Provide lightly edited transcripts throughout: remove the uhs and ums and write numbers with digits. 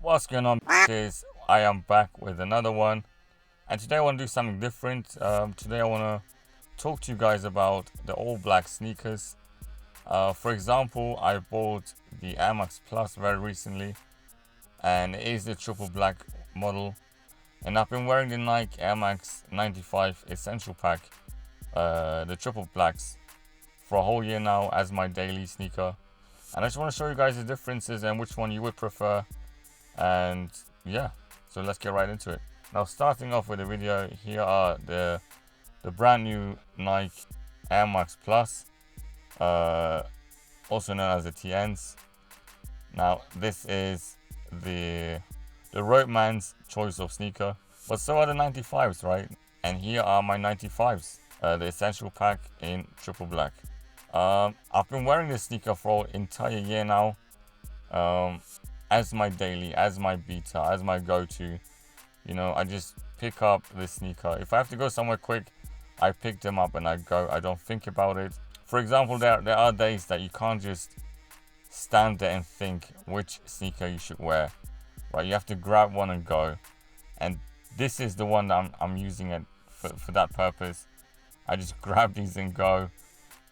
What's going on, bitches? I am back with another one, and today I want to do something different. Today I want to talk to you guys about the all black sneakers. For example, I bought the AIRMAX Plus very recently, and it is the triple black model, and I've been wearing the Nike AIRMAX 95 Essential Pack, the triple blacks, for a whole year now as my daily sneaker. And I just want to show you guys the differences and which one you would prefer. And yeah, so let's get right into it. Now, starting off with the video, here are the brand new Nike AIRMAX Plus, also known as the TNs. Now, this is the roadman's choice of sneaker, but so are the 95s, right? And here are my 95s, the Essential Pack in triple black. I've been wearing this sneaker for an entire year now, as my daily, as my beta, as my go-to. You know, I just pick up this sneaker. If I have to go somewhere quick, I pick them up and I go. I don't think about it. For example, there are days that you can't just stand there and think which sneaker you should wear, right? You have to grab one and go. And this is the one that I'm using it for that purpose. I just grab these and go.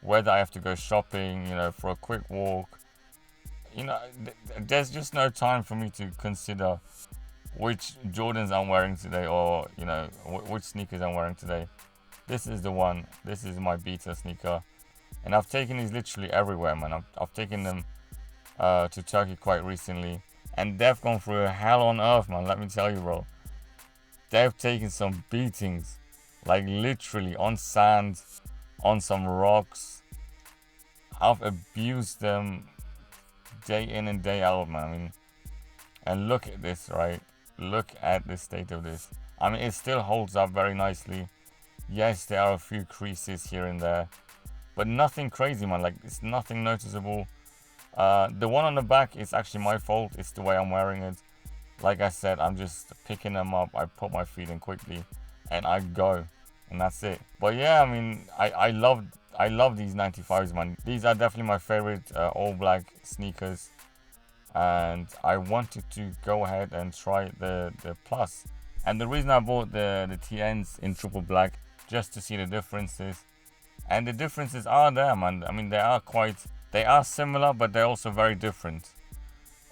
Whether I have to go shopping, you know, for a quick walk, you know, there's just no time for me to consider which Jordans I'm wearing today, or, you know, which sneakers I'm wearing today. This is the one. This is my beta sneaker. And I've taken these literally everywhere, man. I've taken them to Turkey quite recently. And they've gone through hell on earth, man. Let me tell you, bro. They've taken some beatings. Like, literally, on sand, on some rocks. I've abused them day in and day out, man. I mean, and look at this, right? Look at the state of this. I mean, it still holds up very nicely. Yes, there are a few creases here and there, but nothing crazy, man. Like, it's nothing noticeable. The one on the back is actually my fault. It's the way I'm wearing it. Like I said, I'm just picking them up. I put my feet in quickly and I go, and that's it. But yeah, I mean, I love these 95s, man. These are definitely my favorite all black sneakers, and I wanted to go ahead and try the Plus. And the reason I bought the TNs in triple black, just to see the differences. And the differences are there, man. I mean, they are similar, but they're also very different.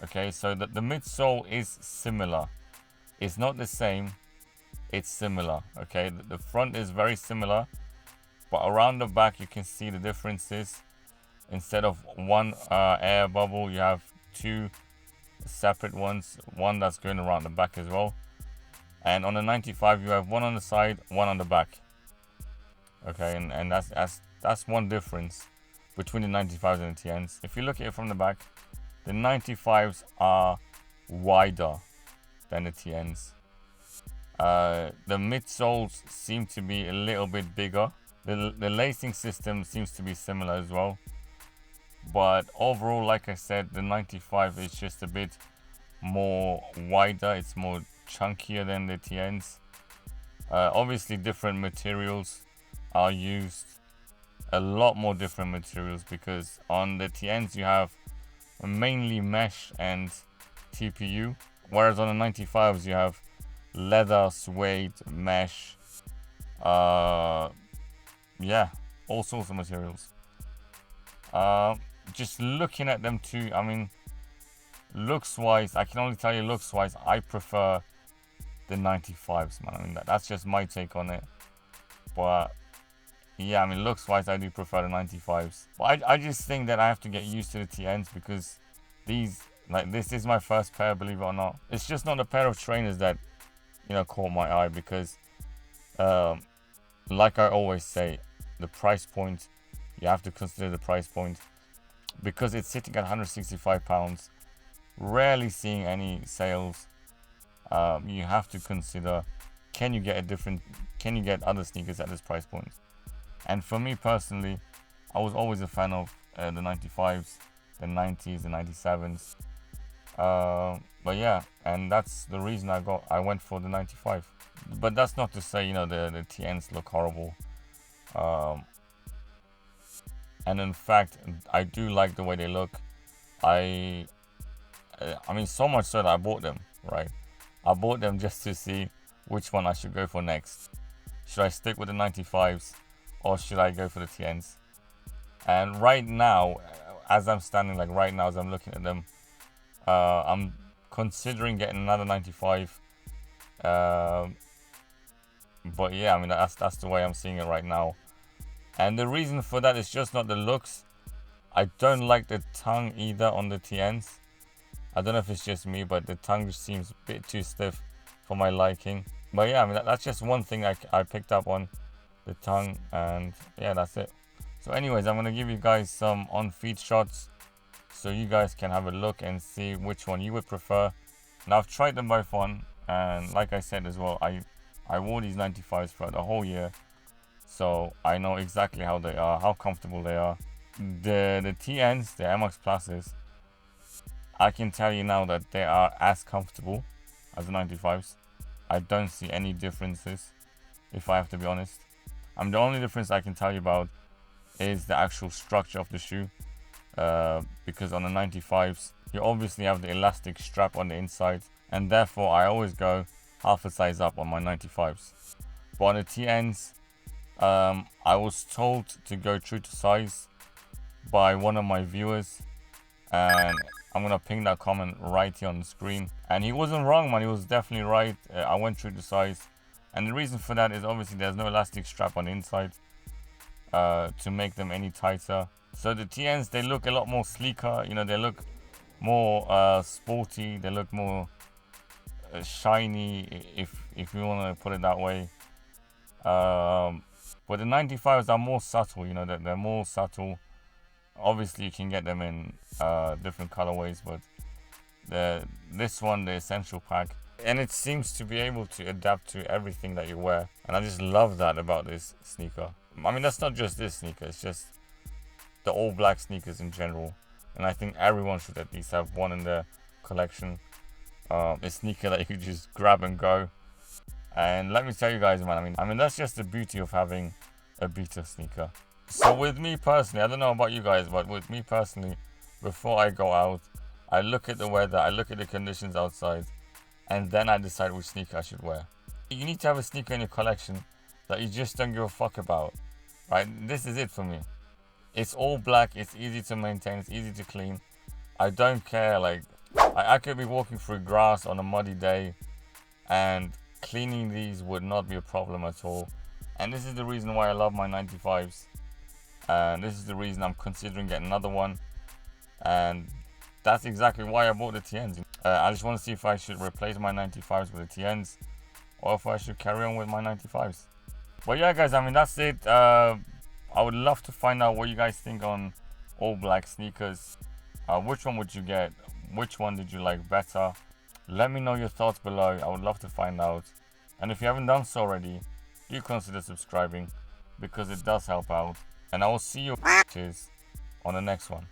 Okay, so the midsole is similar. It's not the same, it's similar. Okay, the front is very similar, but around the back you can see the differences. Instead of one air bubble, you have two separate ones, one that's going around the back as well. And on the 95 you have one on the side, one on the back. Okay, and that's one difference between the 95s and the TNs. If you look at it from the back, the 95s are wider than the TNs. The midsoles seem to be a little bit bigger. The lacing system seems to be similar as well. But overall, like I said, the 95 is just a bit more wider. It's more chunkier than the TNs. Obviously, different materials are used. A lot more different materials, because on the TNs you have mainly mesh and TPU, whereas on the 95s you have leather, suede, mesh, yeah, all sorts of materials. Just looking at them too, I mean, looks wise, I can only tell you looks wise, I prefer the 95s, man. I mean, that's just my take on it. But yeah, I mean, looks wise, I do prefer the 95s. But I just think that I have to get used to the TNs, because these, like, this is my first pair, believe it or not. It's just not a pair of trainers that, you know, caught my eye, because like I always say, the price point, you have to consider the price point, because it's sitting at £165, rarely seeing any sales. You have to consider, can you get other sneakers at this price point? And for me personally, I was always a fan of the 95s, the 90s, the 97s. But yeah, and that's the reason I went for the 95. But that's not to say, you know, the TNs look horrible. And in fact, I do like the way they look. I mean, so much so that I bought them. right? I bought them just to see which one I should go for next. Should I stick with the 95s or should I go for the TNs? And right now, as I'm standing, like right now, as I'm looking at them, I'm considering getting another 95. But yeah, I mean, that's the way I'm seeing it right now. And the reason for that is just not the looks. I don't like the tongue either on the TNs. I don't know if it's just me, but the tongue just seems a bit too stiff for my liking. But yeah, I mean, that's just one thing I picked up on, the tongue, and yeah, that's it. So anyways, I'm going to give you guys some on-feet shots so you guys can have a look and see which one you would prefer. Now, I've tried them both on, and like I said as well, I wore these 95s throughout the whole year. So I know exactly how they are, how comfortable they are. The TNs, the AIRMAX Pluses, I can tell you now that they are as comfortable as the 95s. I don't see any differences, if I have to be honest. The only difference I can tell you about is the actual structure of the shoe. Because on the 95s, you obviously have the elastic strap on the inside, and therefore I always go half a size up on my 95s. But on the TNs, I was told to go true to size by one of my viewers, and I'm gonna ping that comment right here on the screen. And he wasn't wrong, man. He was definitely right. I went true to size, and the reason for that is obviously there's no elastic strap on the inside to make them any tighter. So the TNs, they look a lot more sleeker. You know, they look more sporty. They look more shiny, if you want to put it that way. But the 95s are more subtle. You know, they're more subtle. Obviously, you can get them in different colorways, but this one, the essential pack, and it seems to be able to adapt to everything that you wear, and I just love that about this sneaker. I mean, that's not just this sneaker, it's just the all black sneakers in general, and I think everyone should at least have one in their collection. A sneaker that you could just grab and go. And let me tell you guys, man, I mean that's just the beauty of having a beta sneaker. So with me personally, I don't know about you guys, but with me personally, before I go out, I look at the weather, I look at the conditions outside, and then I decide which sneaker I should wear. You need to have a sneaker in your collection that you just don't give a fuck about, right? This is it for me. It's all black, it's easy to maintain, it's easy to clean. I don't care, like, I could be walking through grass on a muddy day, and cleaning these would not be a problem at all. And this is the reason why I love my 95s. And this is the reason I'm considering getting another one, and that's exactly why I bought the TNs. I just want to see if I should replace my 95s with the TNs, or if I should carry on with my 95s. But yeah guys, I mean that's it. I would love to find out what you guys think on all black sneakers. Which one would you get? Which one did you like better? Let me know your thoughts below. I would love to find out. And if you haven't done so already, do consider subscribing, because it does help out. And I will see you on the next one.